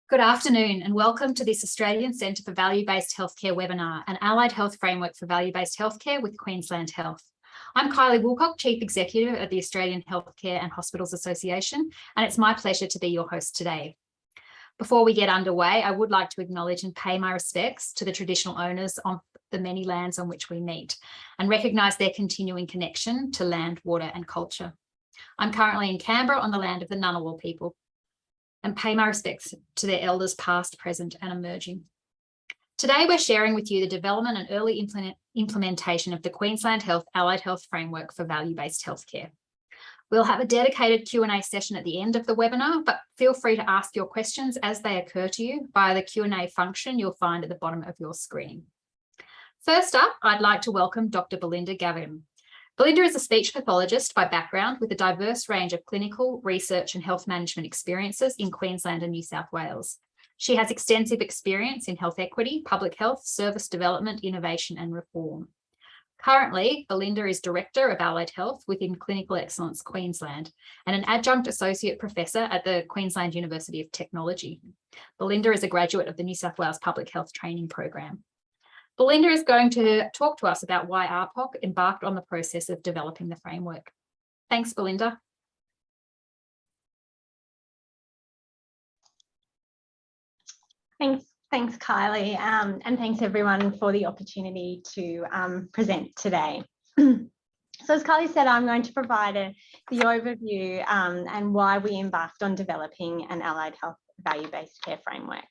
Good afternoon and welcome to this Australian Centre for Value-Based Healthcare webinar, an allied health framework for value-based healthcare with Queensland Health. I'm Kylie Woolcock, Chief Executive at the Australian Healthcare and Hospitals Association, and it's my pleasure to be your host today. Before we get underway, I would like to acknowledge and pay my respects to the traditional owners of the many lands on which we meet and recognise their continuing connection to land, water and culture. I'm currently in Canberra on the land of the Ngunnawal people, and pay my respects to their elders past, present and emerging. Today, we're sharing with you the development and early implementation of the Queensland Health Allied Health Framework for Value-Based Healthcare. We'll have a dedicated Q&A session at the end of the webinar, but feel free to ask your questions as they occur to you via the Q&A function you'll find at the bottom of your screen. First up, I'd like to welcome Dr. Belinda Gavin. Belinda is a speech pathologist by background with a diverse range of clinical, research and health management experiences in Queensland and New South Wales. She has extensive experience in health equity, public health, service development, innovation and reform. Currently, Belinda is Director of Allied Health within Clinical Excellence Queensland and an adjunct associate professor at the Queensland University of Technology. Belinda is a graduate of the New South Wales Public Health Training Program. Belinda is going to talk to us about why ARPOC embarked on the process of developing the framework. Thanks, Belinda. Thanks, Kylie, and thanks everyone for the opportunity to present today. So as Kylie said, I'm going to provide the overview and why we embarked on developing an allied health value-based care framework.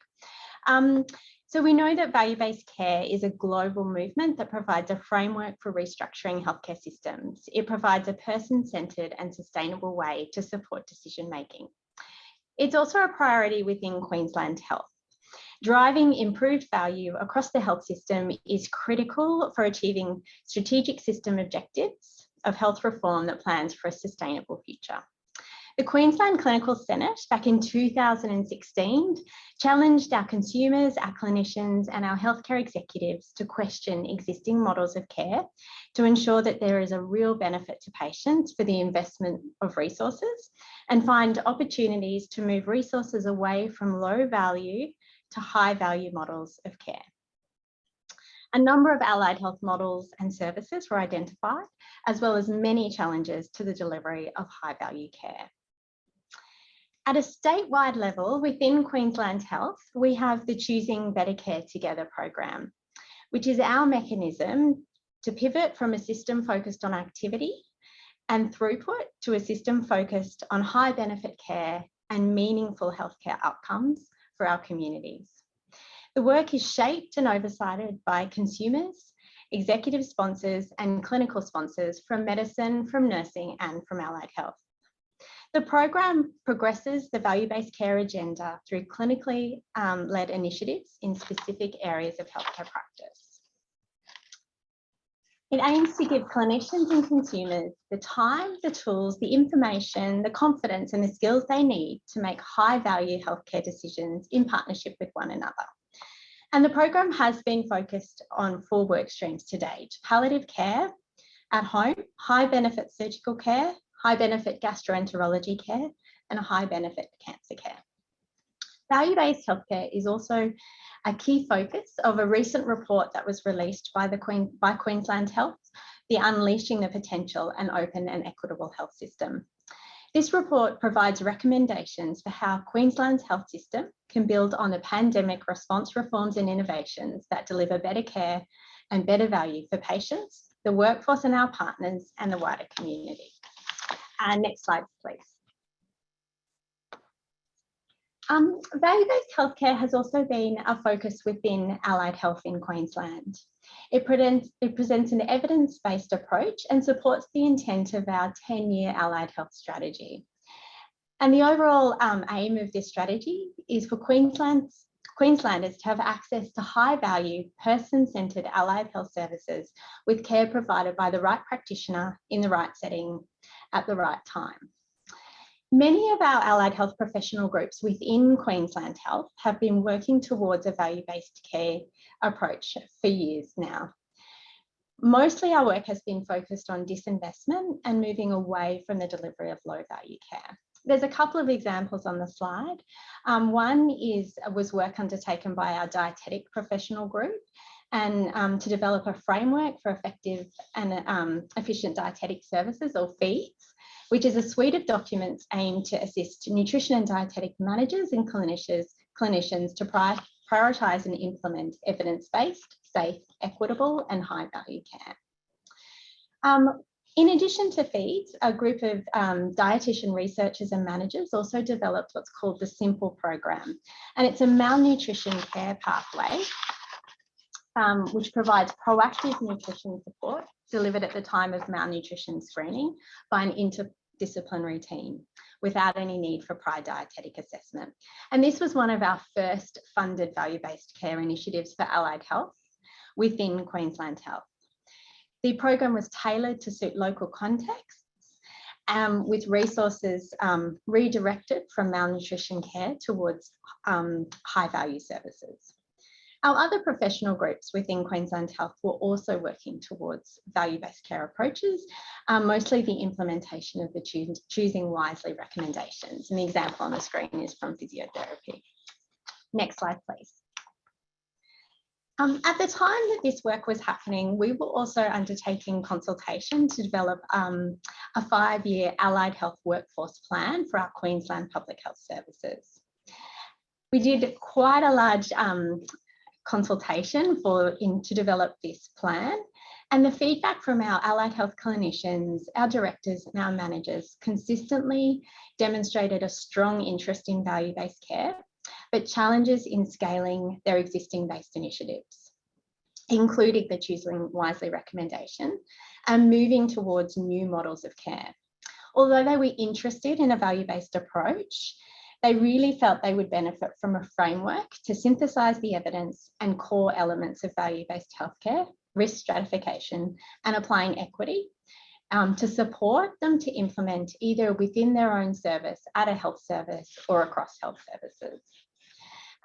So we know that value-based care is a global movement that provides a framework for restructuring healthcare systems. It provides a person-centred and sustainable way to support decision-making. It's also a priority within Queensland Health. Driving improved value across the health system is critical for achieving strategic system objectives of health reform that plans for a sustainable future. The Queensland Clinical Senate back in 2016 challenged our consumers, our clinicians and our healthcare executives to question existing models of care to ensure that there is a real benefit to patients for the investment of resources and find opportunities to move resources away from low value to high value models of care. A number of allied health models and services were identified, as well as many challenges to the delivery of high value care. At a statewide level within Queensland Health, we have the Choosing Better Care Together program, which is our mechanism to pivot from a system focused on activity and throughput to a system focused on high benefit care and meaningful healthcare outcomes for our communities. The work is shaped and oversighted by consumers, executive sponsors and clinical sponsors from medicine, from nursing and from allied health. The program progresses the value-based care agenda through clinically led initiatives in specific areas of healthcare practice. It aims to give clinicians and consumers the time, the tools, the information, the confidence and the skills they need to make high-value healthcare decisions in partnership with one another. And the program has been focused on 4 work streams to date: palliative care at home, high-benefit surgical care, high-benefit gastroenterology care, and high-benefit cancer care. Value-based healthcare is also a key focus of a recent report that was released by Queensland Health, the Unleashing the Potential and Open and Equitable Health System. This report provides recommendations for how Queensland's health system can build on the pandemic response reforms and innovations that deliver better care and better value for patients, the workforce and our partners, and the wider community. Next slide, please. Value-based healthcare has also been a focus within allied health in Queensland. It presents an evidence-based approach and supports the intent of our 10-year allied health strategy. And the overall aim of this strategy is for Queenslanders to have access to high-value, person-centred allied health services with care provided by the right practitioner in the right setting at the right time. Many of our allied health professional groups within Queensland Health have been working towards a value-based care approach for years now. Mostly our work has been focused on disinvestment and moving away from the delivery of low-value care. There's a couple of examples on the slide. One was work undertaken by our dietetic professional group and to develop a framework for effective and efficient dietetic services, or feeds, which is a suite of documents aimed to assist nutrition and dietetic managers and clinicians to prioritise and implement evidence-based, safe, equitable and high-value care. In addition to feeds, a group of dietitian researchers and managers also developed what's called the SIMPLE program, and it's a malnutrition care pathway which provides proactive nutrition support delivered at the time of malnutrition screening by an interdisciplinary team without any need for prior dietetic assessment. And this was one of our first funded value-based care initiatives for allied health within Queensland Health. The program was tailored to suit local contexts with resources redirected from malnutrition care towards high-value services. Our other professional groups within Queensland Health were also working towards value-based care approaches, mostly the implementation of the Choosing Wisely recommendations. And the example on the screen is from physiotherapy. Next slide, please. At the time that this work was happening, we were also undertaking consultation to develop a 5-year allied health workforce plan for our Queensland Public Health Services. We did quite a large consultation to develop this plan, and the feedback from our allied health clinicians, our directors and our managers consistently demonstrated a strong interest in value-based care, but challenges in scaling their existing based initiatives, including the Choosing Wisely recommendation and moving towards new models of care. Although they were interested in a value-based approach, they really felt they would benefit from a framework to synthesise the evidence and core elements of value-based healthcare, risk stratification and applying equity to support them to implement either within their own service, at a health service or across health services.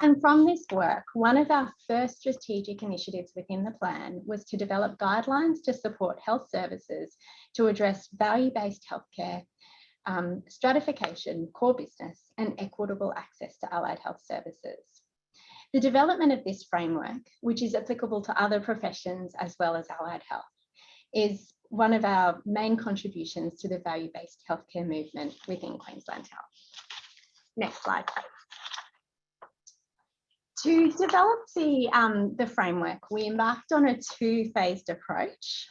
And from this work, one of our first strategic initiatives within the plan was to develop guidelines to support health services to address value-based healthcare, stratification, core business, and equitable access to allied health services. The development of this framework, which is applicable to other professions as well as allied health, is one of our main contributions to the value-based healthcare movement within Queensland Health. Next slide, please. To develop the framework, we embarked on a 2-phased approach,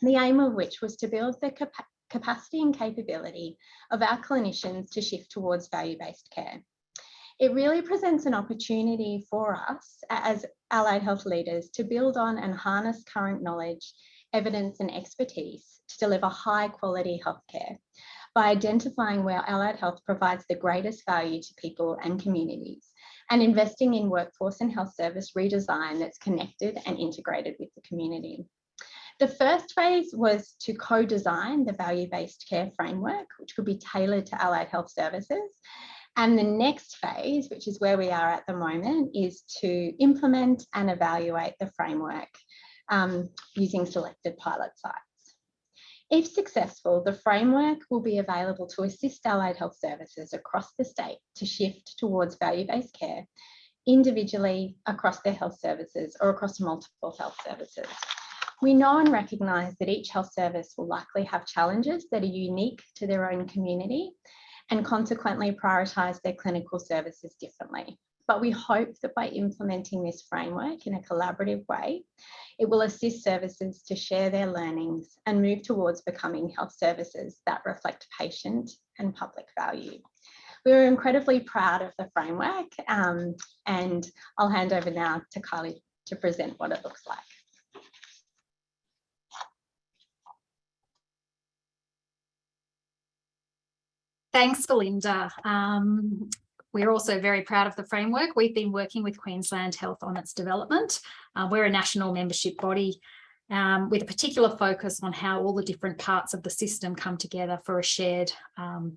the aim of which was to build the capacity and capability of our clinicians to shift towards value-based care. It really presents an opportunity for us as allied health leaders to build on and harness current knowledge, evidence and expertise to deliver high quality healthcare by identifying where allied health provides the greatest value to people and communities, and investing in workforce and health service redesign that's connected and integrated with the community. The first phase was to co-design the value-based care framework, which could be tailored to allied health services. And the next phase, which is where we are at the moment, is to implement and evaluate the framework using selected pilot sites. If successful, the framework will be available to assist allied health services across the state to shift towards value-based care individually across their health services or across multiple health services. We know and recognise that each health service will likely have challenges that are unique to their own community and consequently prioritise their clinical services differently. But we hope that by implementing this framework in a collaborative way, it will assist services to share their learnings and move towards becoming health services that reflect patient and public value. We're incredibly proud of the framework, and I'll hand over now to Kylie to present what it looks like. Thanks, Belinda. We're also very proud of the framework. We've been working with Queensland Health on its development. We're a national membership body with a particular focus on how all the different parts of the system come together for a shared,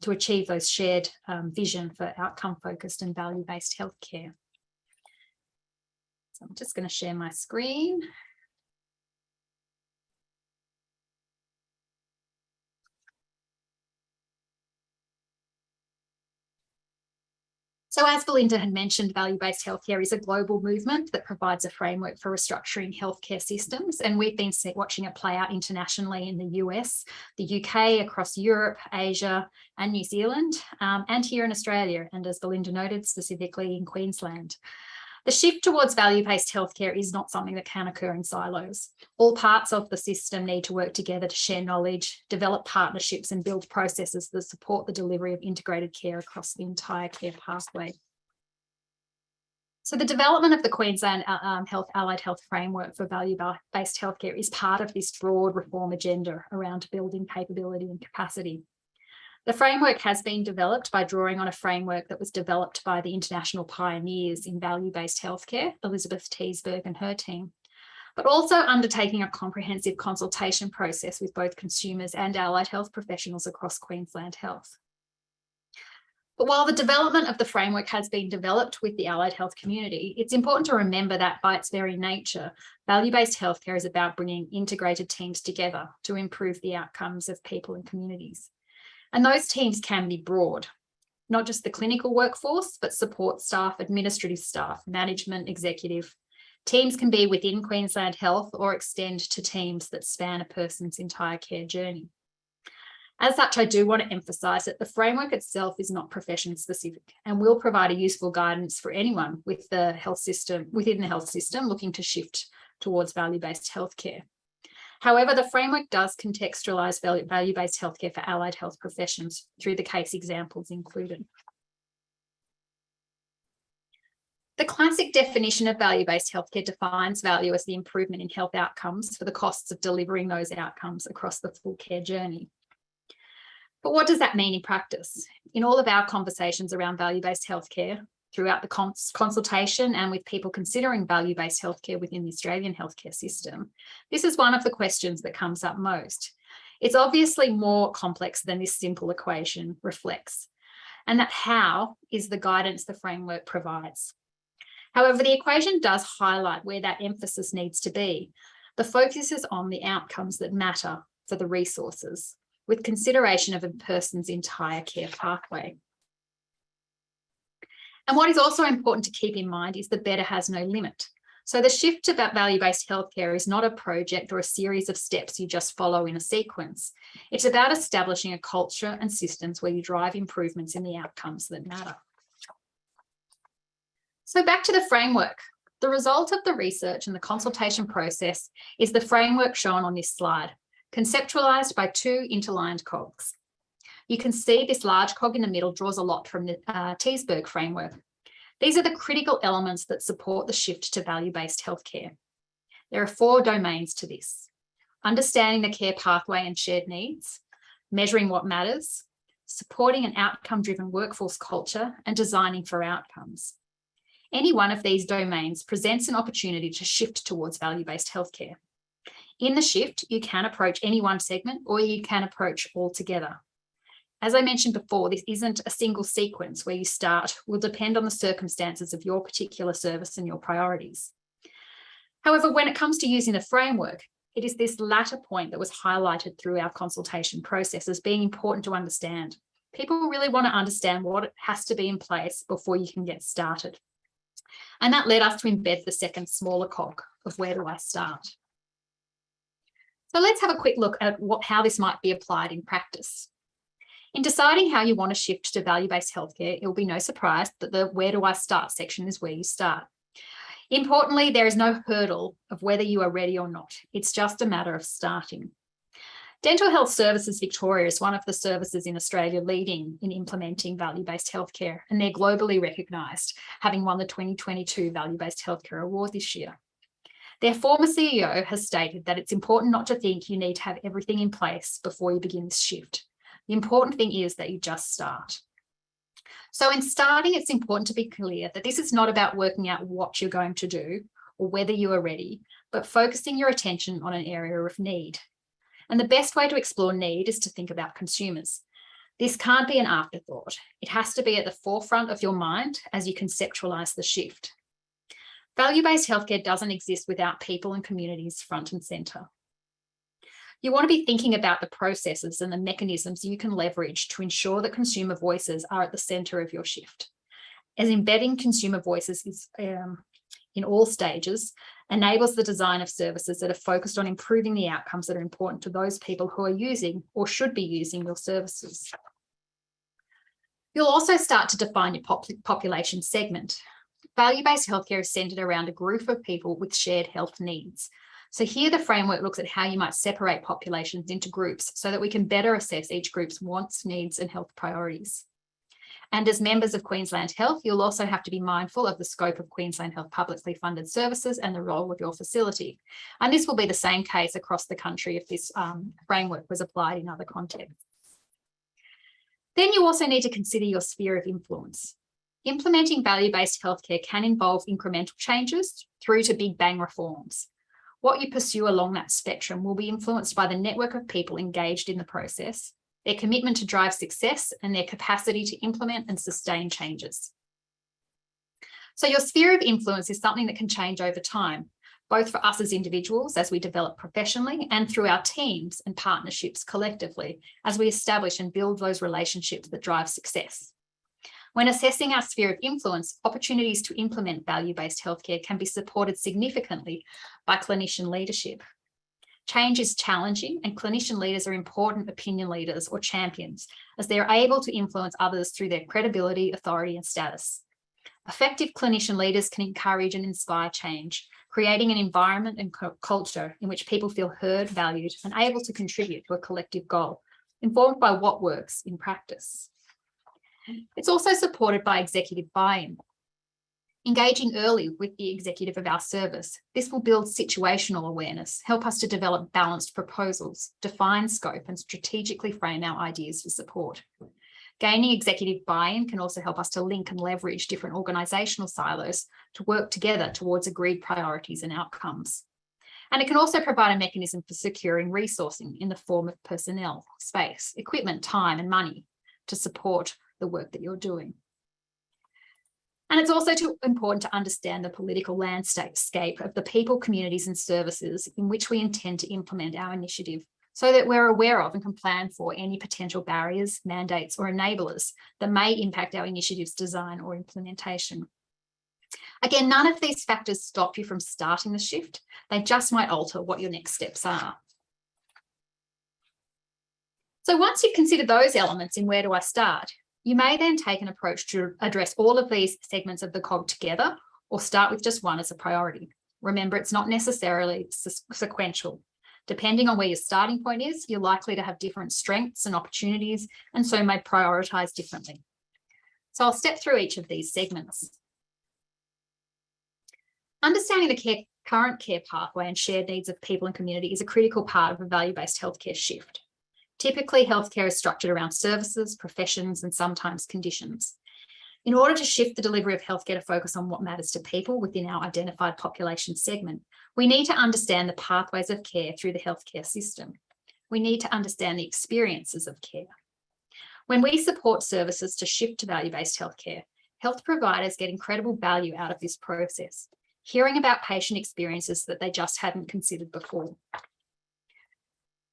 to achieve those shared vision for outcome-focused and value-based healthcare. So I'm just going to share my screen. So as Belinda had mentioned, value-based healthcare is a global movement that provides a framework for restructuring healthcare systems. And we've been watching it play out internationally in the US, the UK, across Europe, Asia, and New Zealand, and here in Australia. And as Belinda noted, specifically in Queensland. The shift towards value-based healthcare is not something that can occur in silos. All parts of the system need to work together to share knowledge, develop partnerships, and build processes that support the delivery of integrated care across the entire care pathway. So the development of the Queensland Allied Health Framework for value-based healthcare is part of this broad reform agenda around building capability and capacity. The framework has been developed by drawing on a framework that was developed by the international pioneers in value-based healthcare, Elizabeth Teisberg and her team, but also undertaking a comprehensive consultation process with both consumers and allied health professionals across Queensland Health. But while the development of the framework has been developed with the allied health community, it's important to remember that by its very nature, value-based healthcare is about bringing integrated teams together to improve the outcomes of people and communities. And those teams can be broad, not just the clinical workforce, but support staff, administrative staff, management, executive. Teams can be within Queensland Health or extend to teams that span a person's entire care journey. As such, I do want to emphasise that the framework itself is not profession specific and will provide a useful guidance for anyone with the health system, within the health system looking to shift towards value-based healthcare. However, the framework does contextualise value-based healthcare for allied health professions through the case examples included. The classic definition of value-based healthcare defines value as the improvement in health outcomes for the costs of delivering those outcomes across the full care journey. But what does that mean in practice? In all of our conversations around value-based healthcare, throughout the consultation and with people considering value-based healthcare within the Australian healthcare system, this is one of the questions that comes up most. It's obviously more complex than this simple equation reflects, and that how is the guidance the framework provides. However, the equation does highlight where that emphasis needs to be. The focus is on the outcomes that matter for the resources, with consideration of a person's entire care pathway. And what is also important to keep in mind is the better has no limit. So the shift to value-based healthcare is not a project or a series of steps you just follow in a sequence. It's about establishing a culture and systems where you drive improvements in the outcomes that matter. So back to the framework. The result of the research and the consultation process is the framework shown on this slide, conceptualised by two interlined cogs. You can see this large cog in the middle draws a lot from the Teisberg framework. These are the critical elements that support the shift to value-based healthcare. There are 4 domains to this: understanding the care pathway and shared needs, measuring what matters, supporting an outcome-driven workforce culture, and designing for outcomes. Any one of these domains presents an opportunity to shift towards value-based healthcare. In the shift, you can approach any one segment or you can approach all together. As I mentioned before, this isn't a single sequence where you start, will depend on the circumstances of your particular service and your priorities. However, when it comes to using the framework, it is this latter point that was highlighted through our consultation process as being important to understand. People really want to understand what has to be in place before you can get started. And that led us to embed the second smaller cog of where do I start? So let's have a quick look at how this might be applied in practice. In deciding how you want to shift to value-based healthcare, it will be no surprise that the where do I start section is where you start. Importantly, there is no hurdle of whether you are ready or not. It's just a matter of starting. Dental Health Services Victoria is one of the services in Australia leading in implementing value-based healthcare, and they're globally recognised, having won the 2022 Value-Based Healthcare Award this year. Their former CEO has stated that it's important not to think you need to have everything in place before you begin this shift. The important thing is that you just start. So in starting, it's important to be clear that this is not about working out what you're going to do or whether you are ready, but focusing your attention on an area of need. And the best way to explore need is to think about consumers. This can't be an afterthought. It has to be at the forefront of your mind as you conceptualise the shift. Value-based healthcare doesn't exist without people and communities front and centre. You want to be thinking about the processes and the mechanisms you can leverage to ensure that consumer voices are at the centre of your shift. as embedding consumer voices is, in all stages enables the design of services that are focused on improving the outcomes that are important to those people who are using or should be using your services. You'll also start to define your population segment. Value-based healthcare is centred around a group of people with shared health needs. So here the framework looks at how you might separate populations into groups so that we can better assess each group's wants, needs and health priorities. And as members of Queensland Health, you'll also have to be mindful of the scope of Queensland Health publicly funded services and the role of your facility. And this will be the same case across the country if this framework was applied in other contexts. Then you also need to consider your sphere of influence. Implementing value-based healthcare can involve incremental changes through to big bang reforms. What you pursue along that spectrum will be influenced by the network of people engaged in the process, their commitment to drive success, and their capacity to implement and sustain changes. So your sphere of influence is something that can change over time, both for us as individuals as we develop professionally and through our teams and partnerships collectively as we establish and build those relationships that drive success. When assessing our sphere of influence, opportunities to implement value-based healthcare can be supported significantly by clinician leadership. Change is challenging, and clinician leaders are important opinion leaders or champions, as they are able to influence others through their credibility, authority, and status. Effective clinician leaders can encourage and inspire change, creating an environment and culture in which people feel heard, valued, and able to contribute to a collective goal, informed by what works in practice. It's also supported by executive buy-in. Engaging early with the executive of our service, this will build situational awareness, help us to develop balanced proposals, define scope, and strategically frame our ideas for support. Gaining executive buy-in can also help us to link and leverage different organisational silos to work together towards agreed priorities and outcomes. And it can also provide a mechanism for securing resourcing in the form of personnel, space, equipment, time, and money to support the work that you're doing. And it's also important to understand the political landscape of the people, communities and services in which we intend to implement our initiative so that we're aware of and can plan for any potential barriers, mandates or enablers that may impact our initiative's design or implementation. Again, none of these factors stop you from starting the shift. They just might alter what your next steps are. So once you've considered those elements in where do I start, you may then take an approach to address all of these segments of the cog together or start with just one as a priority. Remember, it's not necessarily sequential. Depending on where your starting point is, you're likely to have different strengths and opportunities, and so may prioritise differently. So I'll step through each of these segments. Understanding the current care pathway and shared needs of people and community is a critical part of a value-based healthcare shift. Typically, healthcare is structured around services, professions, and sometimes conditions. In order to shift the delivery of healthcare to focus on what matters to people within our identified population segment, we need to understand the pathways of care through the healthcare system. We need to understand the experiences of care. When we support services to shift to value-based healthcare, health providers get incredible value out of this process, hearing about patient experiences that they just hadn't considered before.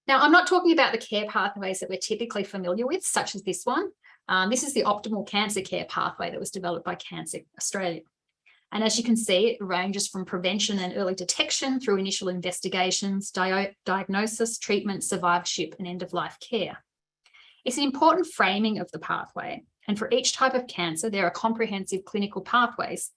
Now, I'm not talking about the care pathways that we're typically familiar with, such as this one. This is the optimal cancer care pathway that was developed by Cancer Australia. And as you can see, it ranges from prevention and early detection through initial investigations, diagnosis, treatment, survivorship, and end-of-life care. It's an important framing of the pathway. And for each type of cancer, there are comprehensive clinical pathways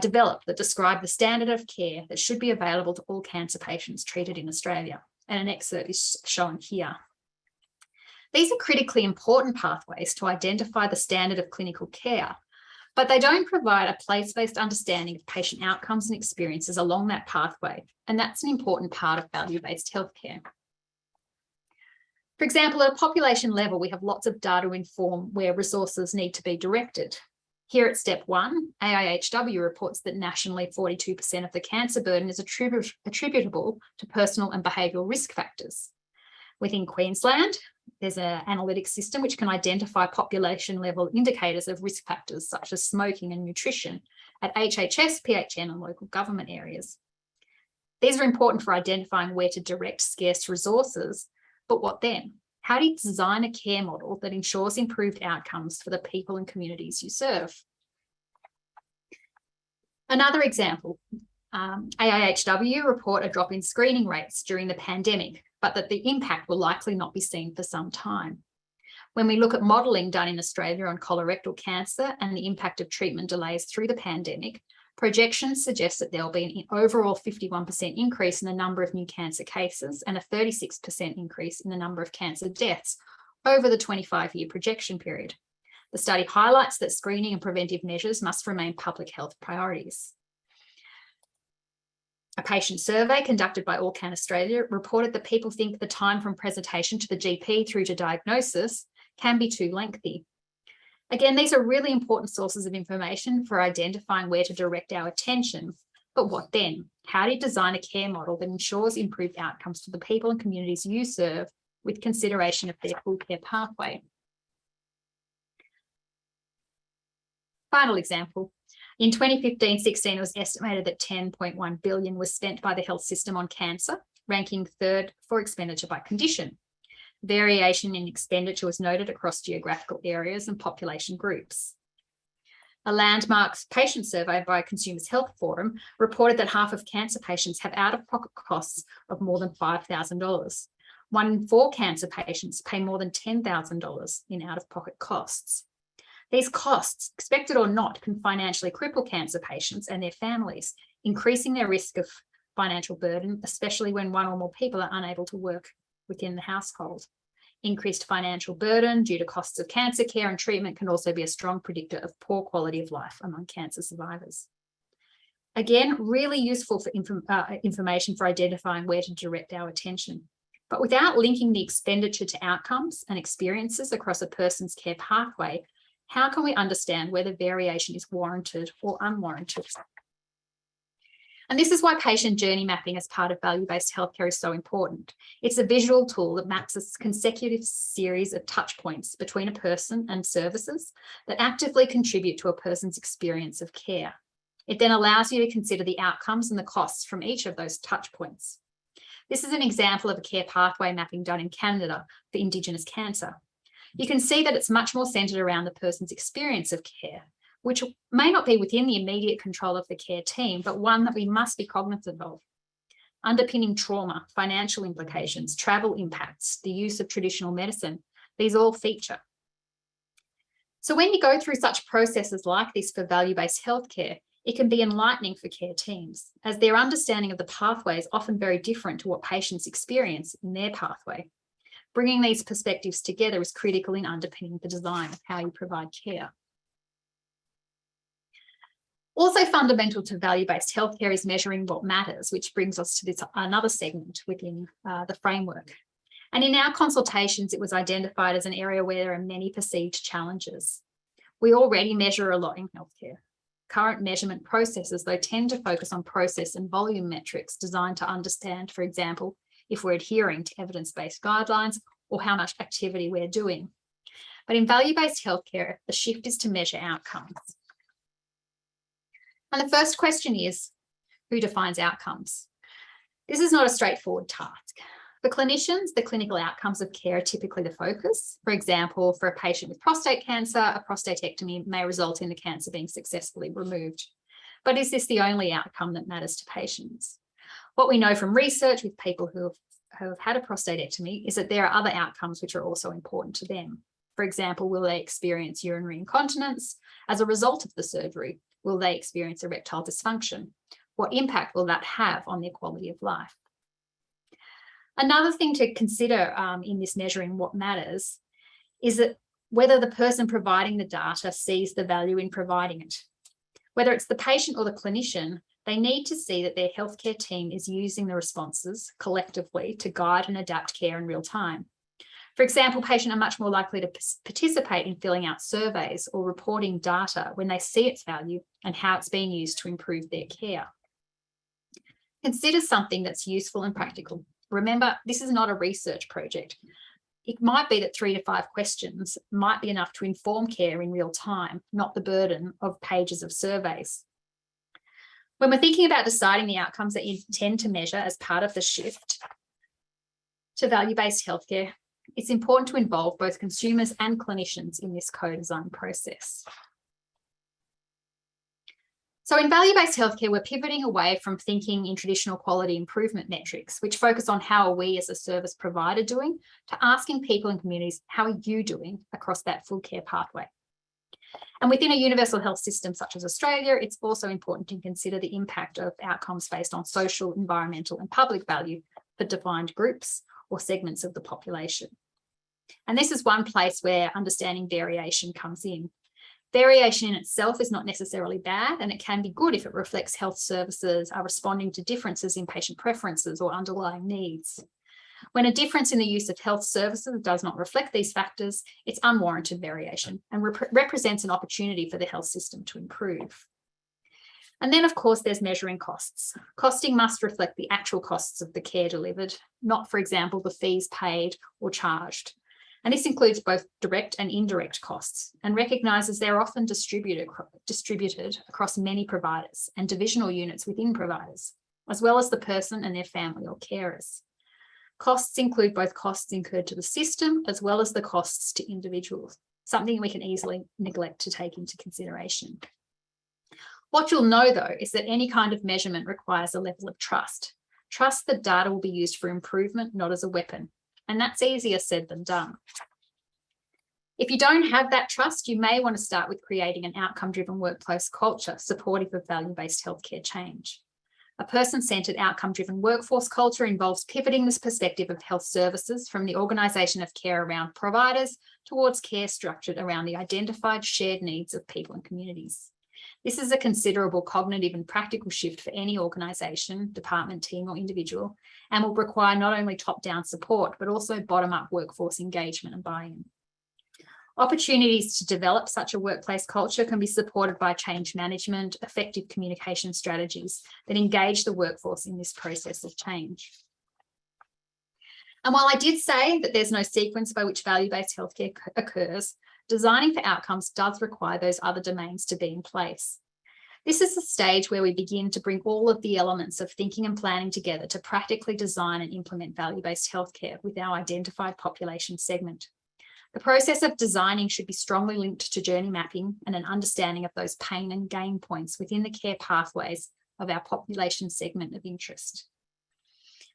developed that describe the standard of care that should be available to all cancer patients treated in Australia. And an excerpt is shown here. These are critically important pathways to identify the standard of clinical care, but they don't provide a place-based understanding of patient outcomes and experiences along that pathway, and that's an important part of value-based healthcare. For example, at a population level, we have lots of data to inform where resources need to be directed. Here at step 1, AIHW reports that nationally 42% of the cancer burden is attributable to personal and behavioural risk factors. Within Queensland, there's an analytics system which can identify population level indicators of risk factors such as smoking and nutrition at HHS, PHN and local government areas. These are important for identifying where to direct scarce resources, but what then? How do you design a care model that ensures improved outcomes for the people and communities you serve? Another example, AIHW report a drop in screening rates during the pandemic, but that the impact will likely not be seen for some time. When we look at modelling done in Australia on colorectal cancer and the impact of treatment delays through the pandemic, projections suggest that there will be an overall 51% increase in the number of new cancer cases and a 36% increase in the number of cancer deaths over the 25-year projection period. The study highlights that screening and preventive measures must remain public health priorities. A patient survey conducted by Allcan Australia reported that people think the time from presentation to the GP through to diagnosis can be too lengthy. Again, these are really important sources of information for identifying where to direct our attention. But what then? How do you design a care model that ensures improved outcomes for the people and communities you serve with consideration of their full care pathway? Final example. In 2015-16, it was estimated that 10.1 billion was spent by the health system on cancer, ranking third for expenditure by condition. Variation in expenditure was noted across geographical areas and population groups. A landmark patient survey by Consumers Health Forum reported that half of cancer patients have out-of-pocket costs of more than $5,000. 1 in 4 cancer patients pay more than $10,000 in out-of-pocket costs. These costs, expected or not, can financially cripple cancer patients and their families, increasing their risk of financial burden, especially when 1 or more people are unable to work within the household. Increased financial burden due to costs of cancer care and treatment can also be a strong predictor of poor quality of life among cancer survivors. Again, really useful for information for identifying where to direct our attention. But without linking the expenditure to outcomes and experiences across a person's care pathway, how can we understand whether variation is warranted or unwarranted? And this is why patient journey mapping as part of value-based healthcare is so important. It's a visual tool that maps a consecutive series of touch points between a person and services that actively contribute to a person's experience of care. It then allows you to consider the outcomes and the costs from each of those touch points. This is an example of a care pathway mapping done in Canada for Indigenous cancer. You can see that it's much more centred around the person's experience of care, which may not be within the immediate control of the care team, but one that we must be cognizant of. Underpinning trauma, financial implications, travel impacts, the use of traditional medicine, these all feature. So when you go through such processes like this for value-based healthcare, it can be enlightening for care teams, as their understanding of the pathway is often very different to what patients experience in their pathway. Bringing these perspectives together is critical in underpinning the design of how you provide care. Also fundamental to value-based healthcare is measuring what matters, which brings us to this another segment within the framework. And in our consultations, it was identified as an area where there are many perceived challenges. We already measure a lot in healthcare. Current measurement processes, though, tend to focus on process and volume metrics designed to understand, for example, if we're adhering to evidence-based guidelines or how much activity we're doing. But in value-based healthcare, the shift is to measure outcomes. And the first question is, who defines outcomes? This is not a straightforward task. For clinicians, the clinical outcomes of care are typically the focus. For example, for a patient with prostate cancer, a prostatectomy may result in the cancer being successfully removed. But is this the only outcome that matters to patients? What we know from research with people who have had a prostatectomy is that there are other outcomes which are also important to them. For example, will they experience urinary incontinence as a result of the surgery? Will they experience erectile dysfunction? What impact will that have on their quality of life? Another thing to consider in this measuring what matters is that whether the person providing the data sees the value in providing it. Whether it's the patient or the clinician, they need to see that their healthcare team is using the responses collectively to guide and adapt care in real time. For example, patients are much more likely to participate in filling out surveys or reporting data when they see its value and how it's being used to improve their care. Consider something that's useful and practical. Remember, this is not a research project. It might be that 3 to 5 questions might be enough to inform care in real time, not the burden of pages of surveys. When we're thinking about deciding the outcomes that you intend to measure as part of the shift to value-based healthcare, it's important to involve both consumers and clinicians in this co-design process. So in value-based healthcare, we're pivoting away from thinking in traditional quality improvement metrics, which focus on how are we as a service provider doing, to asking people and communities, how are you doing across that full care pathway? And within a universal health system such as Australia, it's also important to consider the impact of outcomes based on social, environmental, and public value for defined groups or segments of the population. And this is one place where understanding variation comes in. Variation in itself is not necessarily bad, and it can be good if it reflects health services are responding to differences in patient preferences or underlying needs. When a difference in the use of health services does not reflect these factors, it's unwarranted variation and represents an opportunity for the health system to improve. And then, of course, there's measuring costs. Costing must reflect the actual costs of the care delivered, not, for example, the fees paid or charged. And this includes both direct and indirect costs, and recognises they're often distributed across many providers and divisional units within providers, as well as the person and their family or carers. Costs include both costs incurred to the system as well as the costs to individuals, something we can easily neglect to take into consideration. What you'll know, though, is that any kind of measurement requires a level of trust. Trust that data will be used for improvement, not as a weapon. And that's easier said than done. If you don't have that trust, you may want to start with creating an outcome-driven workplace culture supportive of value-based healthcare change. A person-centred outcome-driven workforce culture involves pivoting this perspective of health services from the organisation of care around providers towards care structured around the identified shared needs of people and communities. This is a considerable cognitive and practical shift for any organisation, department, team or individual, and will require not only top-down support, but also bottom-up workforce engagement and buy-in. Opportunities to develop such a workplace culture can be supported by change management, effective communication strategies that engage the workforce in this process of change. And while I did say that there's no sequence by which value-based healthcare occurs, designing for outcomes does require those other domains to be in place. This is the stage where we begin to bring all of the elements of thinking and planning together to practically design and implement value-based healthcare with our identified population segment. The process of designing should be strongly linked to journey mapping and an understanding of those pain and gain points within the care pathways of our population segment of interest.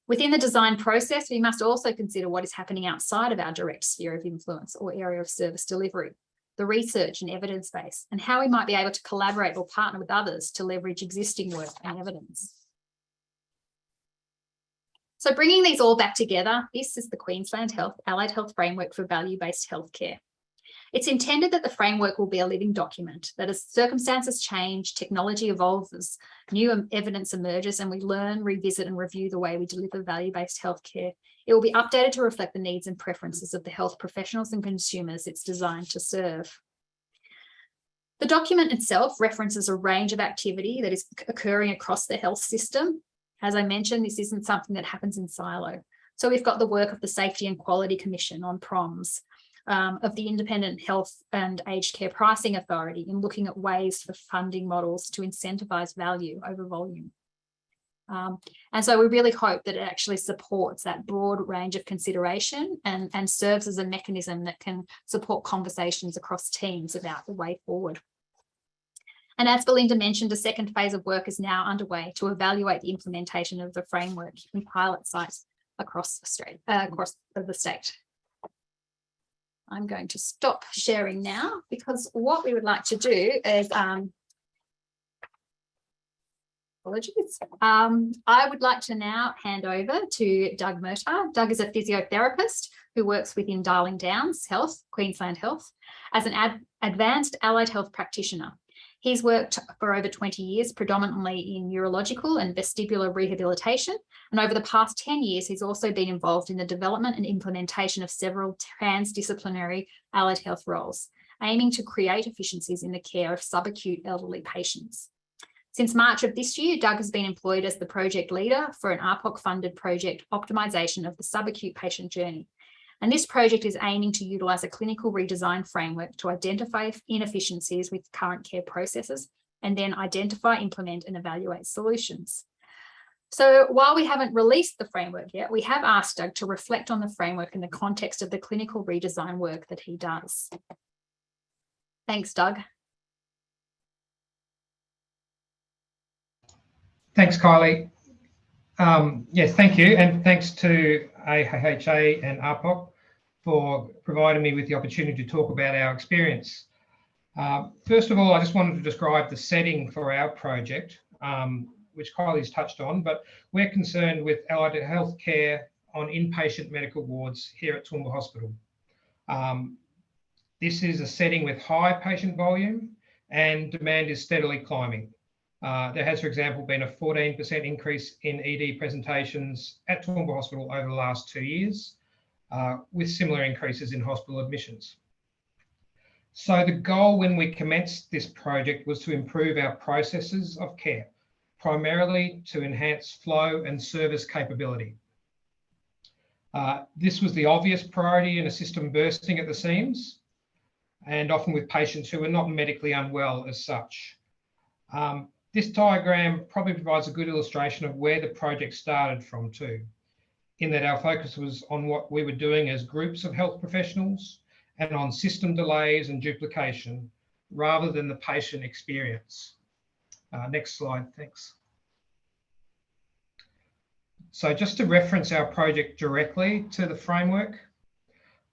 Within the design process, we must also consider what is happening outside of our direct sphere of influence or area of service delivery, the research and evidence base, and how we might be able to collaborate or partner with others to leverage existing work and evidence. So bringing these all back together, this is the Queensland Allied Health Framework for Value-Based Healthcare. It's intended that the framework will be a living document, that as circumstances change, technology evolves, new evidence emerges, and we learn, revisit and review the way we deliver value-based healthcare. It will be updated to reflect the needs and preferences of the health professionals and consumers it's designed to serve. The document itself references a range of activity that is occurring across the health system. As I mentioned, this isn't something that happens in silo. So we've got the work of the Safety and Quality Commission on PROMs, of the Independent Health and Aged Care Pricing Authority in looking at ways for funding models to incentivise value over volume. And so we really hope that it actually supports that broad range of consideration and serves as a mechanism that can support conversations across teams about the way forward. And as Belinda mentioned, a second phase of work is now underway to evaluate the implementation of the framework in pilot sites across the state. I'm going to stop sharing now because what we would like to do is, apologies, I would like to now hand over to Doug Murtagh. Doug is a physiotherapist who works within Darling Downs Health, Queensland Health, as an advanced allied health practitioner. He's worked for over 20 years, predominantly in neurological and vestibular rehabilitation. And over the past 10 years, he's also been involved in the development and implementation of several transdisciplinary allied health roles, aiming to create efficiencies in the care of subacute elderly patients. Since March of this year, Doug has been employed as the project leader for an ARPOC-funded project optimisation of the subacute patient journey. And this project is aiming to utilise a clinical redesign framework to identify inefficiencies with current care processes and then identify, implement and evaluate solutions. So while we haven't released the framework yet, we have asked Doug to reflect on the framework in the context of the clinical redesign work that he does. Thanks, Doug. Thanks, Kylie. Yes, thank you. And thanks to AHA and ARPOC for providing me with the opportunity to talk about our experience. First of all, I just wanted to describe the setting for our project, which Kylie's touched on, but we're concerned with allied health care on inpatient medical wards here at Toowoomba Hospital. This is a setting with high patient volume and demand is steadily climbing. There has, for example, been a 14% increase in ED presentations at Toowoomba Hospital over the last 2 years, with similar increases in hospital admissions. So the goal when we commenced this project was to improve our processes of care, primarily to enhance flow and service capability. This was the obvious priority in a system bursting at the seams, and often with patients who are not medically unwell as such. This diagram probably provides a good illustration of where the project started from too, in that our focus was on what we were doing as groups of health professionals and on system delays and duplication rather than the patient experience. Next slide, thanks. So just to reference our project directly to the framework,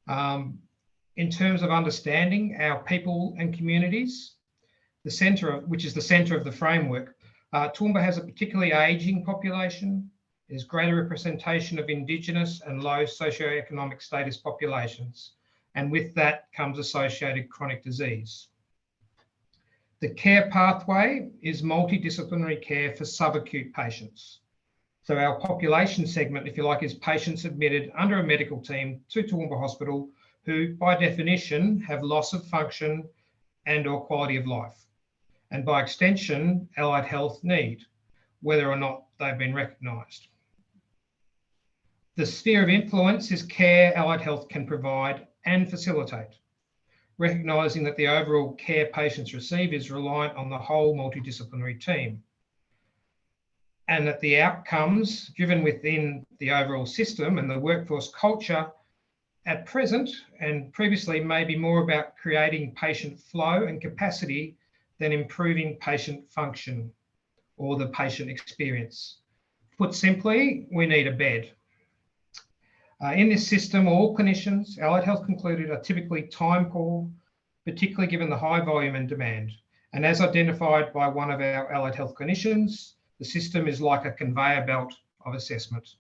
in terms of understanding our people and communities, the centre of, which is the centre of the framework, Toowoomba has a particularly ageing population. There's greater representation of Indigenous and low socioeconomic status populations, and with that comes associated chronic disease. The care pathway is multidisciplinary care for subacute patients. So our population segment, if you like, is patients admitted under a medical team to Toowoomba Hospital who, by definition, have loss of function and or quality of life, and by extension, allied health need, whether or not they've been recognised. The sphere of influence is care allied health can provide and facilitate, recognising that the overall care patients receive is reliant on the whole multidisciplinary team, and that the outcomes driven within the overall system and the workforce culture at present and previously may be more about creating patient flow and capacity than improving patient function or the patient experience. Put simply, we need a bed. In this system, all clinicians, allied health concluded, are typically time poor, particularly given the high volume and demand. And as identified by one of our allied health clinicians, the system is like a conveyor belt of assessment.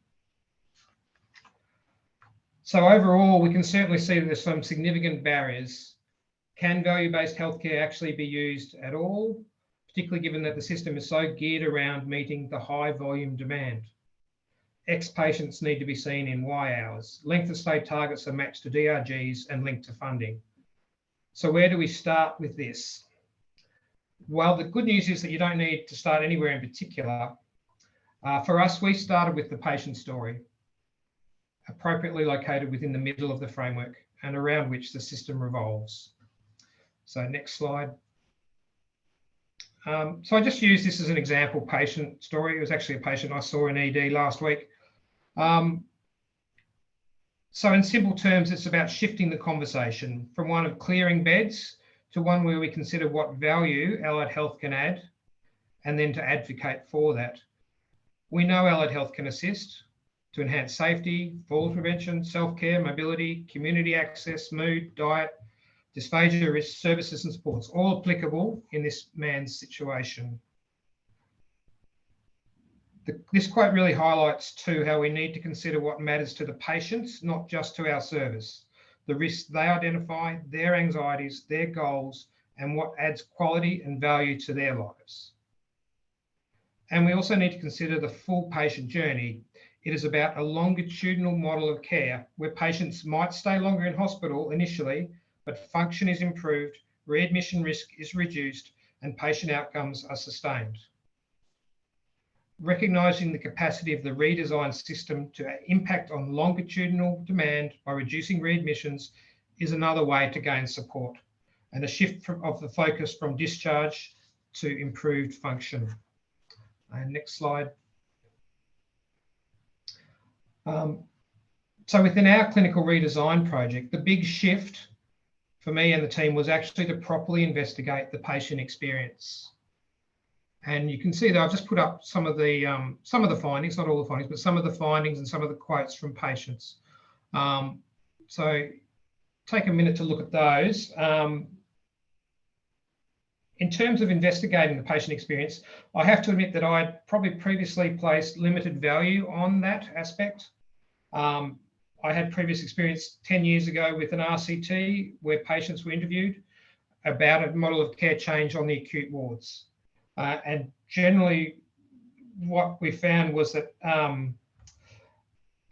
So overall, we can certainly see that there's some significant barriers. Can value-based healthcare actually be used at all, particularly given that the system is so geared around meeting the high volume demand? X patients need to be seen in Y hours. Length of stay targets are matched to DRGs and linked to funding. So where do we start with this? Well, the good news is that you don't need to start anywhere in particular. For us, we started with the patient story, appropriately located within the middle of the framework and around which the system revolves. So next slide. So I just used this as an example patient story. It was actually a patient I saw in ED last week. So in simple terms, it's about shifting the conversation from one of clearing beds to one where we consider what value allied health can add and then to advocate for that. We know allied health can assist to enhance safety, fall prevention, self-care, mobility, community access, mood, diet, dysphagia risk, services and supports, all applicable in this man's situation. This quote really highlights too how we need to consider what matters to the patients, not just to our service, the risks they identify, their anxieties, their goals, and what adds quality and value to their lives. And we also need to consider the full patient journey. It is about a longitudinal model of care where patients might stay longer in hospital initially, but function is improved, readmission risk is reduced, and patient outcomes are sustained. Recognising the capacity of the redesigned system to impact on longitudinal demand by reducing readmissions is another way to gain support, and a shift of the focus from discharge to improved function. And next slide. So within our clinical redesign project, the big shift for me and the team was actually to properly investigate the patient experience. And you can see that I've just put up some of the findings, not all the findings, but some of the findings and some of the quotes from patients. So take a minute to look at those. In terms of investigating the patient experience, I have to admit that I had probably previously placed limited value on that aspect. I had previous experience 10 years ago with an RCT where patients were interviewed about a model of care change on the acute wards. And generally what we found was that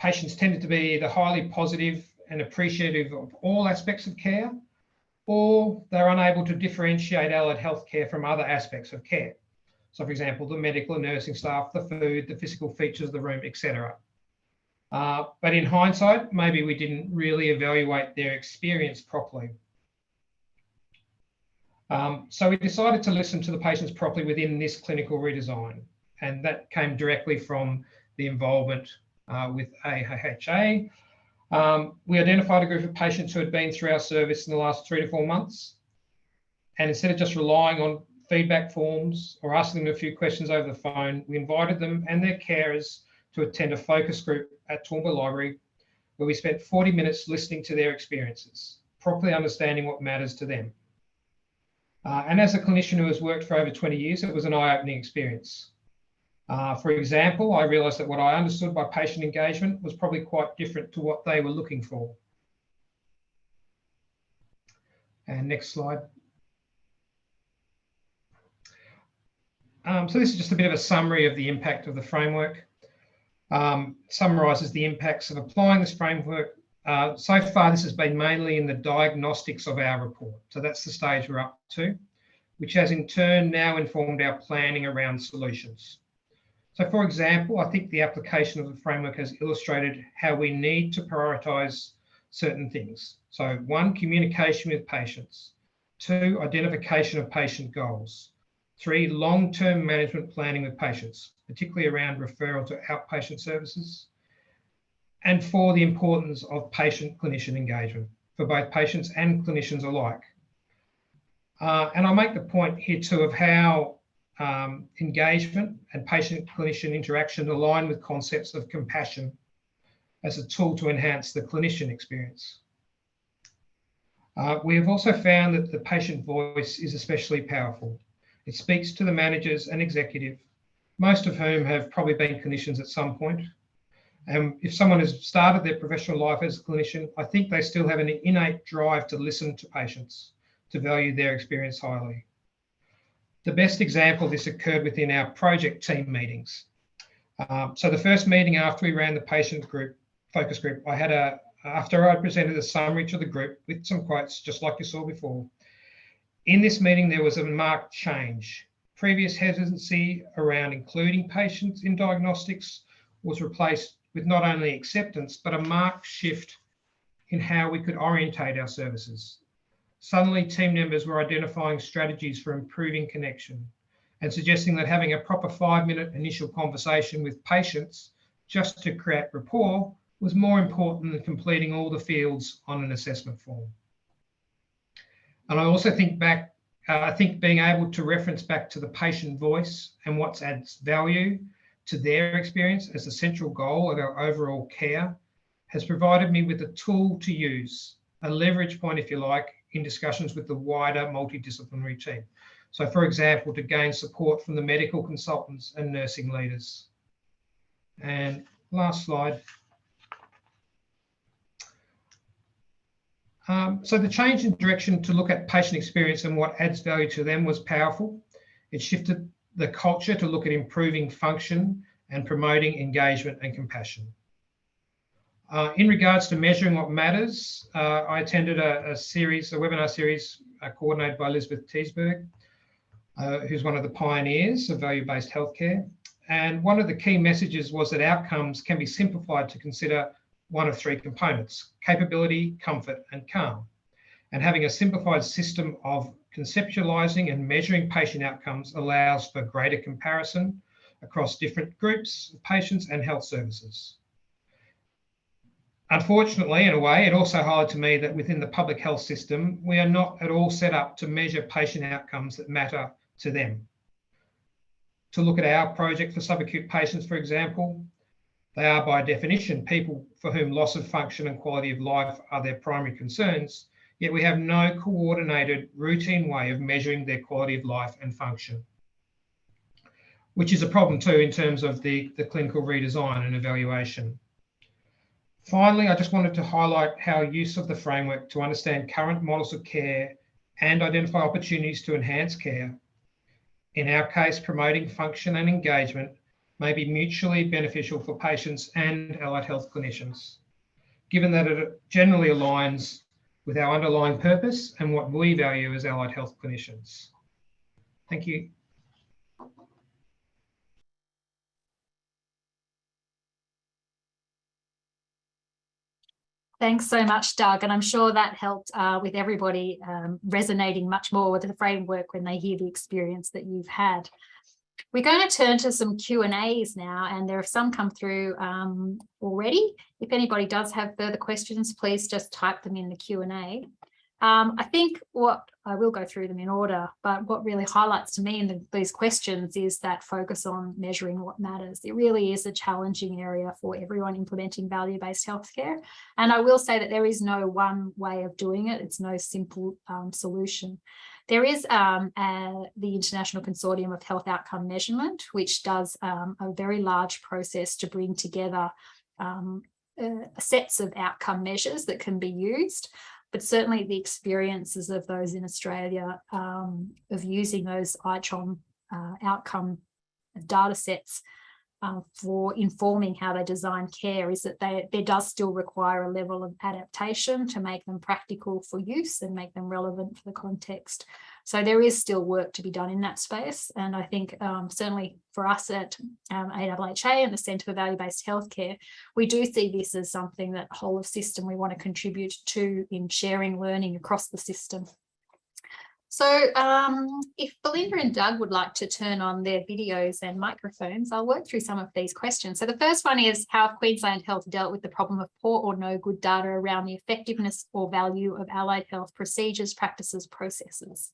patients tended to be either highly positive and appreciative of all aspects of care, or they're unable to differentiate allied health care from other aspects of care. So for example, the medical and nursing staff, the food, the physical features of the room, etc. But in hindsight, maybe we didn't really evaluate their experience properly. So we decided to listen to the patients properly within this clinical redesign. And that came directly from the involvement with AHHA. We identified a group of patients who had been through our service in the last 3 to 4 months. And instead of just relying on feedback forms or asking them a few questions over the phone, we invited them and their carers to attend a focus group at Toowoomba Library, where we spent 40 minutes listening to their experiences, properly understanding what matters to them. And as a clinician who has worked for over 20 years, it was an eye-opening experience. For example, I realised that what I understood by patient engagement was probably quite different to what they were looking for. And next slide. So this is just a bit of a summary of the impact of the framework. Summarises the impacts of applying this framework. So far, this has been mainly in the diagnostics of our report. So that's the stage we're up to, which has in turn now informed our planning around solutions. So for example, I think the application of the framework has illustrated how we need to prioritise certain things. So 1, communication with patients. 2, identification of patient goals. 3, long-term management planning with patients, particularly around referral to outpatient services. And 4, the importance of patient-clinician engagement for both patients and clinicians alike. And I'll make the point here too of how engagement and patient-clinician interaction align with concepts of compassion as a tool to enhance the clinician experience. We have also found that the patient voice is especially powerful. It speaks to the managers and executive, most of whom have probably been clinicians at some point. And if someone has started their professional life as a clinician, I think they still have an innate drive to listen to patients, to value their experience highly. The best example of this occurred within our project team meetings. So the first meeting after we ran the patient group, focus group, after I presented a summary to the group with some quotes, just like you saw before. In this meeting, there was a marked change. Previous hesitancy around including patients in diagnostics was replaced with not only acceptance, but a marked shift in how we could orientate our services. Suddenly, team members were identifying strategies for improving connection and suggesting that having a proper 5-minute initial conversation with patients just to create rapport was more important than completing all the fields on an assessment form. And I also think being able to reference back to the patient voice and what adds value to their experience as the central goal of our overall care has provided me with a tool to use, a leverage point, if you like, in discussions with the wider multidisciplinary team. So for example, to gain support from the medical consultants and nursing leaders. And last slide. So the change in direction to look at patient experience and what adds value to them was powerful. It shifted the culture to look at improving function and promoting engagement and compassion. In regards to measuring what matters, I attended a webinar series coordinated by Elizabeth Teesberg, who's one of the pioneers of value-based healthcare. And one of the key messages was that outcomes can be simplified to consider one of 3 components: capability, comfort, and calm. And having a simplified system of conceptualising and measuring patient outcomes allows for greater comparison across different groups of patients and health services. Unfortunately, in a way, it also highlighted to me that within the public health system, we are not at all set up to measure patient outcomes that matter to them. to look at our project for subacute patients, for example, they are by definition people for whom loss of function and quality of life are their primary concerns, yet we have no coordinated routine way of measuring their quality of life and function, which is a problem too in terms of the clinical redesign and evaluation. Finally, I just wanted to highlight how use of the framework to understand current models of care and identify opportunities to enhance care, in our case, promoting function and engagement, may be mutually beneficial for patients and allied health clinicians, given that it generally aligns with our underlying purpose and what we value as allied health clinicians. Thank you. Thanks so much, Doug. And I'm sure that helped with everybody resonating much more with the framework when they hear the experience that you've had. We're going to turn to some Q&As now, and there have some come through already. If anybody does have further questions, please just type them in the Q&A. I think I will go through them in order, but what really highlights to me in these questions is that focus on measuring what matters. It really is a challenging area for everyone implementing value-based healthcare. And I will say that there is no one way of doing it. It's no simple solution. There is the International Consortium of Health Outcome Measurement, which does a very large process to bring together sets of outcome measures that can be used. But certainly the experiences of those in Australia of using those ICHOM outcome data sets for informing how they design care is that there does still require a level of adaptation to make them practical for use and make them relevant for the context. So there is still work to be done in that space. And I think certainly for us at AHHA and the Centre for Value-Based Healthcare, we do see this as something that whole of system we want to contribute to in sharing learning across the system. So if Belinda and Doug would like to turn on their videos and microphones, I'll work through some of these questions. So the first one is, how have Queensland Health dealt with the problem of poor or no good data around the effectiveness or value of allied health procedures, practices, processes?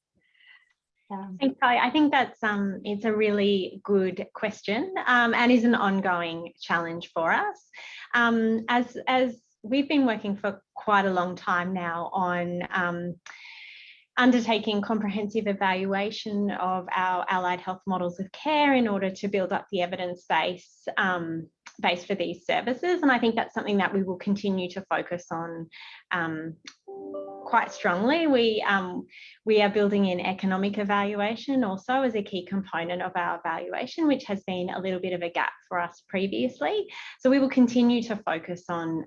Thanks, Kylie. I think that's it's a really good question and is an ongoing challenge for us. As we've been working for quite a long time now on undertaking comprehensive evaluation of our allied health models of care in order to build up the evidence base for these services. And I think that's something that we will continue to focus on quite strongly. We are building in economic evaluation also as a key component of our evaluation, which has been a little bit of a gap for us previously. So we will continue to focus on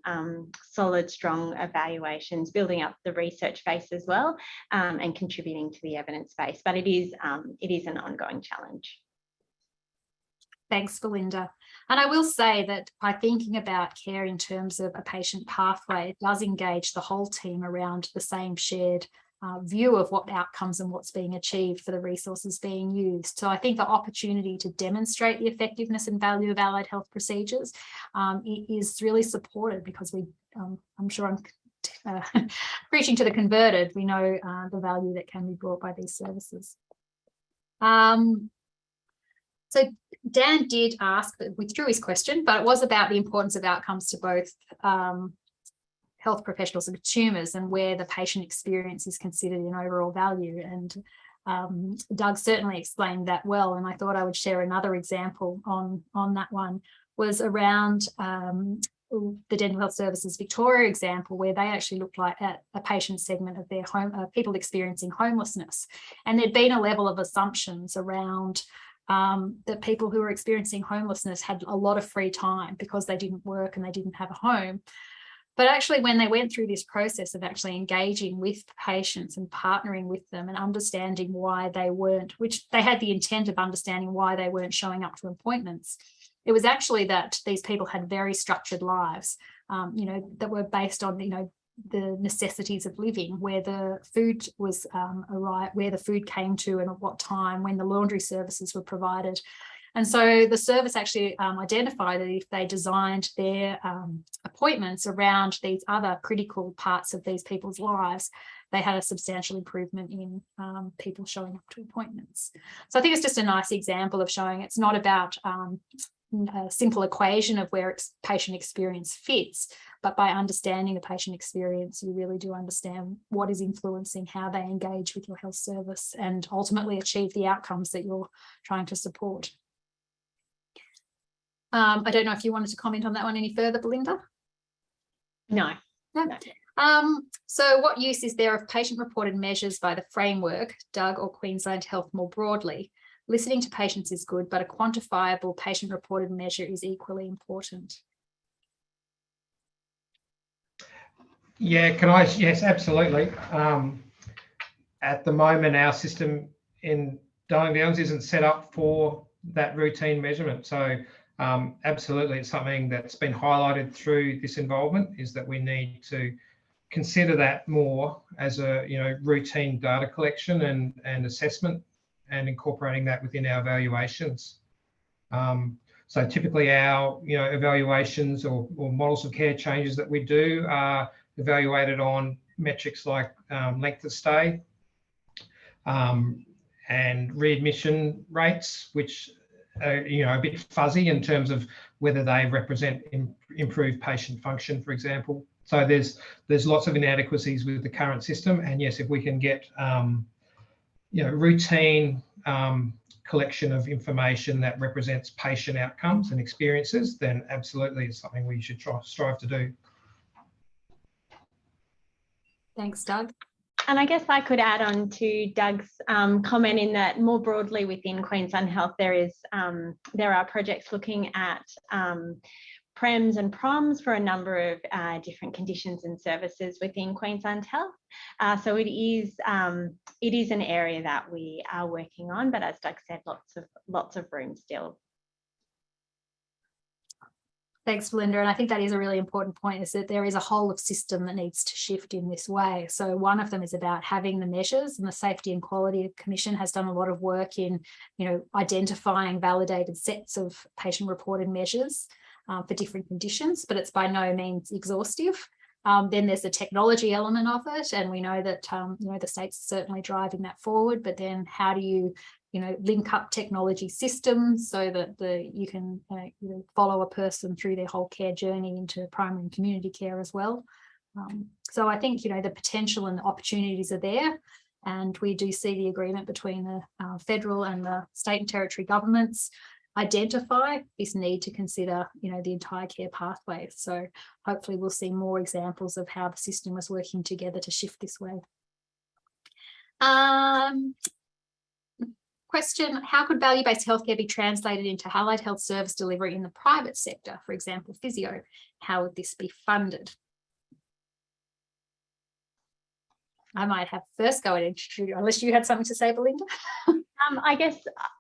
solid, strong evaluations, building up the research base as well, and contributing to the evidence base. But it is an ongoing challenge. Thanks, Belinda. And I will say that by thinking about care in terms of a patient pathway, it does engage the whole team around the same shared view of what outcomes and what's being achieved for the resources being used. So I think the opportunity to demonstrate the effectiveness and value of allied health procedures is really supported, because I'm sure I'm preaching to the converted. We know the value that can be brought by these services. So Dan did ask, withdrew his question, but it was about the importance of outcomes to both health professionals and consumers, and where the patient experience is considered in overall value. And Doug certainly explained that well. And I thought I would share another example on that one, was around the Dental Health Services Victoria example, where they actually looked at a patient segment of their people experiencing homelessness. And there'd been a level of assumptions around that people who were experiencing homelessness had a lot of free time because they didn't work and they didn't have a home. But actually, when they went through this process of actually engaging with patients and partnering with them and understanding why they weren't, which they had the intent of understanding why they weren't showing up to appointments, it was actually that these people had very structured lives, that were based on, the necessities of living, where the food was where the food came to and at what time, when the laundry services were provided. And so the service actually identified that if they designed their appointments around these other critical parts of these people's lives, they had a substantial improvement in people showing up to appointments. So I think it's just a nice example of showing it's not about a simple equation of where patient experience fits, but by understanding the patient experience, you really do understand what is influencing how they engage with your health service and ultimately achieve the outcomes that you're trying to support. I don't know if you wanted to comment on that one any further, Belinda? No. So what use is there of patient-reported measures by the framework, Doug, or Queensland Health more broadly? Listening to patients is good, but a quantifiable patient-reported measure is equally important. Yeah, can I? Yes, absolutely. At the moment, our system in Darling Downs isn't set up for that routine measurement. So absolutely, it's something that's been highlighted through this involvement, is that we need to consider that more as a routine data collection and assessment, and incorporating that within our evaluations. So typically our evaluations or models of care changes that we do are evaluated on metrics like length of stay and readmission rates, which are a bit fuzzy in terms of whether they represent improved patient function, for example. So there's lots of inadequacies with the current system, and yes, if we can get routine collection of information that represents patient outcomes and experiences, then absolutely it's something we should strive to do. Thanks, Doug. And I guess I could add on to Doug's comment in that more broadly within Queensland Health, there are projects looking at PREMs and PROMs for a number of different conditions and services within Queensland Health. So it is an area that we are working on, but as Doug said, lots of room still. Thanks, Belinda. And I think that is a really important point, is that there is a whole of system that needs to shift in this way. So one of them is about having the measures, and the Safety and Quality Commission has done a lot of work in, identifying validated sets of patient-reported measures for different conditions, but it's by no means exhaustive. Then there's the technology element of it, and we know that the state's certainly driving that forward. But then how do you link up technology systems so that you can follow a person through their whole care journey into primary and community care as well. So I think the potential and the opportunities are there, and we do see the agreement between the federal and the state and territory governments identify this need to consider the entire care pathway. So hopefully we'll see more examples of how the system is working together to shift this way. Question, how could value-based healthcare be translated into allied health service delivery in the private sector, for example, physio? How would this be funded? I might have first go and introduce, unless you had something to say, Belinda. I guess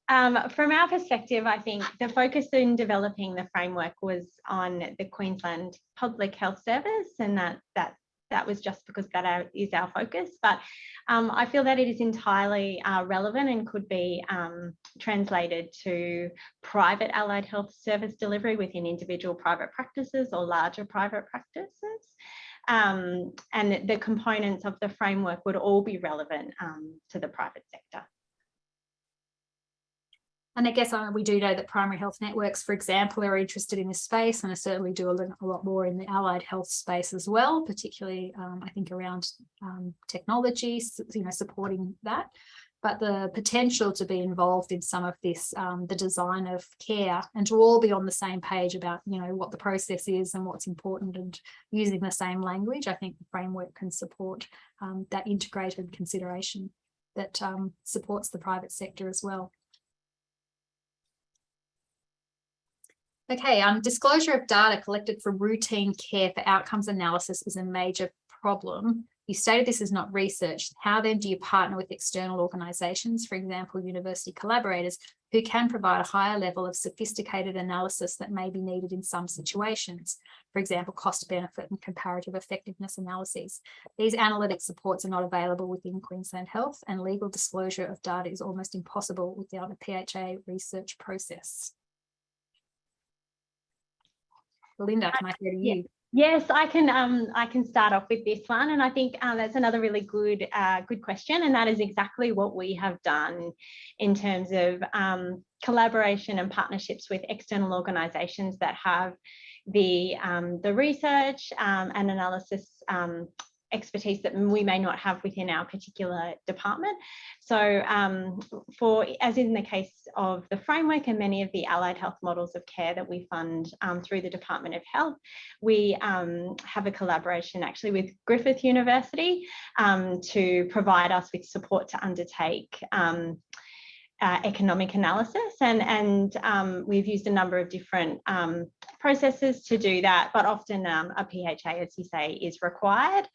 from our perspective, I think the focus in developing the framework was on the Queensland Public Health Service, and that was just because that is our focus. But I feel that it is entirely relevant and could be translated to private allied health service delivery within individual private practices or larger private practices. And the components of the framework would all be relevant to the private sector. And I guess we do know that primary health networks, for example, are interested in this space, and I certainly do a lot more in the allied health space as well, particularly I think around technology, supporting that. But the potential to be involved in some of this, the design of care, and to all be on the same page about what the process is and what's important, and using the same language, I think the framework can support that integrated consideration that supports the private sector as well. Okay, disclosure of data collected from routine care for outcomes analysis is a major problem. You stated this is not research. How then do you partner with external organisations, for example, university collaborators, who can provide a higher level of sophisticated analysis that may be needed in some situations? For example, cost benefit and comparative effectiveness analyses. These analytic supports are not available within Queensland Health, and legal disclosure of data is almost impossible without a PHA research process. Belinda, can I hear to you? Yes, I can start off with this one, and I think that's another really good question, and that is exactly what we have done in terms of collaboration and partnerships with external organisations that have the research and analysis expertise that we may not have within our particular department. So as in the case of the framework and many of the allied health models of care that we fund through the Department of Health, we have a collaboration actually with Griffith University to provide us with support to undertake economic analysis, and we've used a number of different processes to do that, but often a PHA, as you say, is required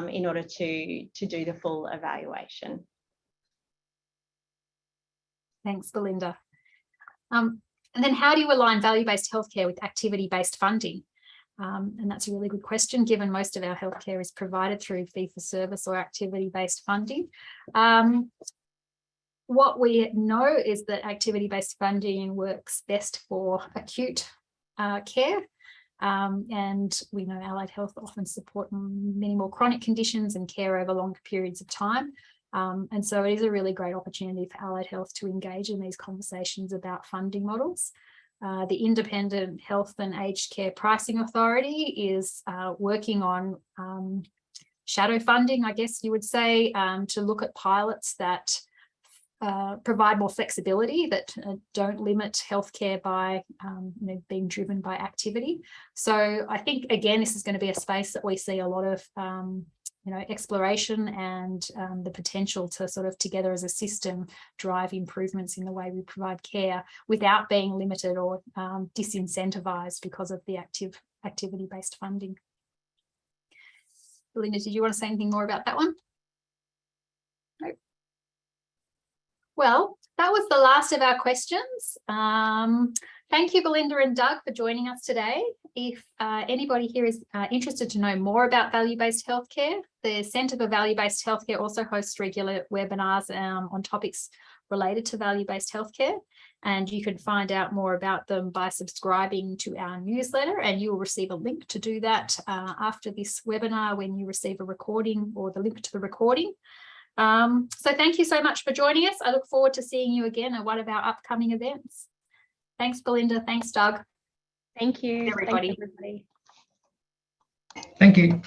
in order to do the full evaluation. Thanks, Belinda. And then how do you align value-based healthcare with activity-based funding? And that's a really good question, given most of our healthcare is provided through fee-for-service or activity-based funding. What we know is that activity-based funding works best for acute care, and we know allied health often support many more chronic conditions and care over longer periods of time. And so it is a really great opportunity for allied health to engage in these conversations about funding models. The Independent Health and Aged Care Pricing Authority is working on shadow funding, I guess you would say, to look at pilots that provide more flexibility, that don't limit healthcare by being driven by activity. So I think, again, this is going to be a space that we see a lot of exploration and the potential to sort of together as a system drive improvements in the way we provide care without being limited or disincentivized because of the activity-based funding. Belinda, did you want to say anything more about that one? No. Well, that was the last of our questions. Thank you, Belinda and Doug, for joining us today. If anybody here is interested to know more about value-based healthcare, the Centre for Value-Based Healthcare also hosts regular webinars on topics related to value-based healthcare, and you can find out more about them by subscribing to our newsletter, and you will receive a link to do that after this webinar when you receive a recording or the link to the recording. So thank you so much for joining us. I look forward to seeing you again at one of our upcoming events. Thanks, Belinda. Thanks, Doug. Thank you, everybody. Thanks, everybody. Thank you.